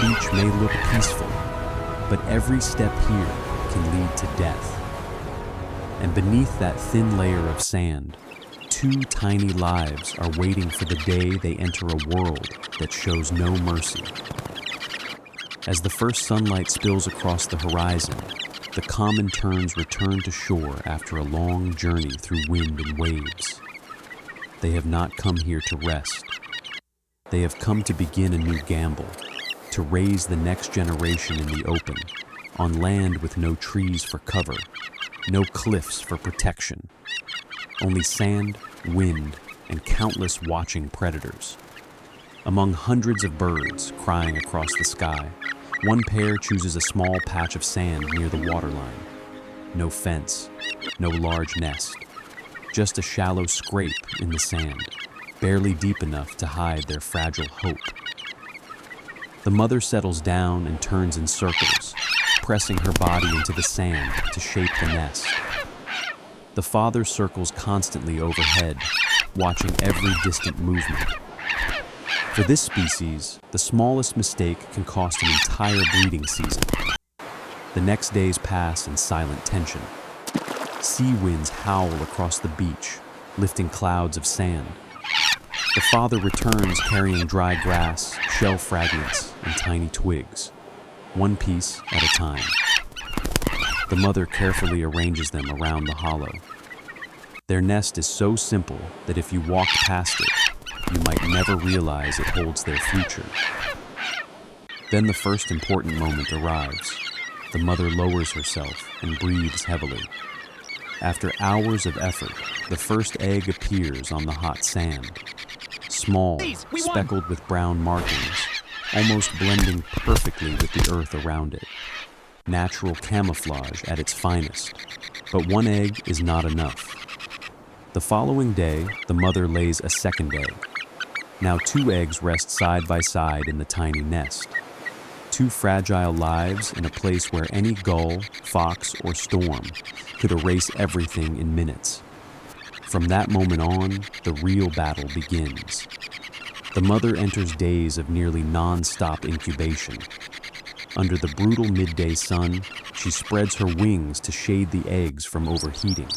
beach may look peaceful, but every step here can lead to death. And beneath that thin layer of sand, two tiny lives are waiting for the day they enter a world that shows no mercy. As the first sunlight spills across the horizon, the common terns return to shore after a long journey through wind and waves. They have not come here to rest. They have come to begin a new gamble, to raise the next generation in the open, on land with no trees for cover, no cliffs for protection, only sand, wind, and countless watching predators. Among hundreds of birds crying across the sky, one pair chooses a small patch of sand near the waterline. No fence, no large nest, just a shallow scrape in the sand, barely deep enough to hide their fragile hope. The mother settles down and turns in circles, pressing her body into the sand to shape the nest. The father circles constantly overhead, watching every distant movement. For this species, the smallest mistake can cost an entire breeding season. The next days pass in silent tension. Sea winds howl across the beach, lifting clouds of sand. The father returns carrying dry grass, shell fragments, and tiny twigs, one piece at a time. The mother carefully arranges them around the hollow. Their nest is so simple that if you walked past it, you might never realize it holds their future. Then the first important moment arrives. The mother lowers herself and breathes heavily. After hours of effort, the first egg appears on the hot sand. Small, speckled with brown markings, almost blending perfectly with the earth around it. Natural camouflage at its finest. But one egg is not enough. The following day, the mother lays a second egg. Now 2 eggs rest side by side in the tiny nest. 2 fragile lives in a place where any gull, fox, or storm could erase everything in minutes. From that moment on, the real battle begins. The mother enters days of nearly non-stop incubation. Under the brutal midday sun, she spreads her wings to shade the eggs from overheating.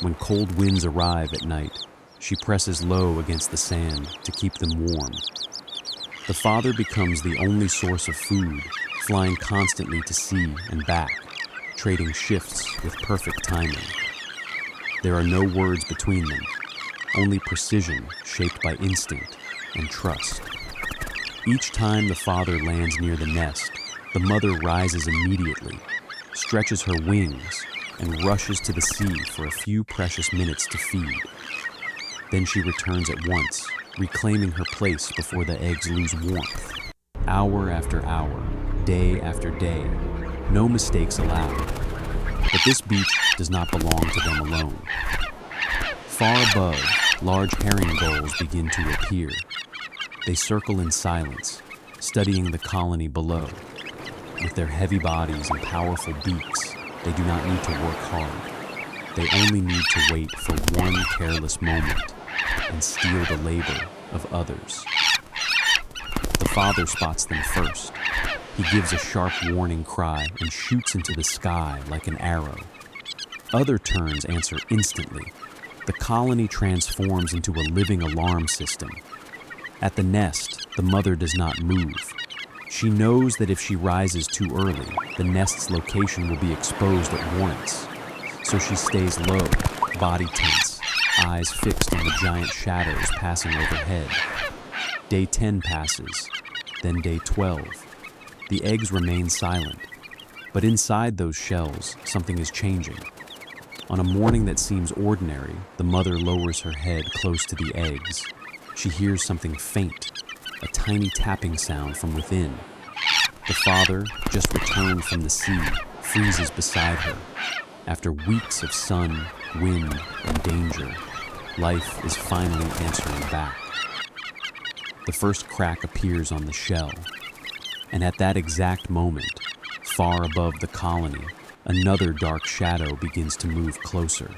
When cold winds arrive at night, she presses low against the sand to keep them warm. The father becomes the only source of food, flying constantly to sea and back, trading shifts with perfect timing. There are no words between them, only precision shaped by instinct and trust. Each time the father lands near the nest, the mother rises immediately, stretches her wings, and rushes to the sea for a few precious minutes to feed. Then she returns at once, reclaiming her place before the eggs lose warmth. Hour after hour, day after day, no mistakes allowed. But this beach does not belong to them alone. Far above, large herring gulls begin to appear. They circle in silence, studying the colony below. With their heavy bodies and powerful beaks, they do not need to work hard. They only need to wait for one careless moment and steal the labor of others. The father spots them first. He gives a sharp warning cry and shoots into the sky like an arrow. Other terns answer instantly. The colony transforms into a living alarm system. At the nest, the mother does not move. She knows that if she rises too early, the nest's location will be exposed at once. So she stays low, body tense, eyes fixed on the giant shadows passing overhead. Day 10 passes, then day 12. The eggs remain silent, but inside those shells, something is changing. On a morning that seems ordinary, the mother lowers her head close to the eggs. She hears something faint, a tiny tapping sound from within. The father, just returned from the sea, freezes beside her. After weeks of sun, wind, and danger, life is finally answering back. The first crack appears on the shell, and at that exact moment, far above the colony, another dark shadow begins to move closer.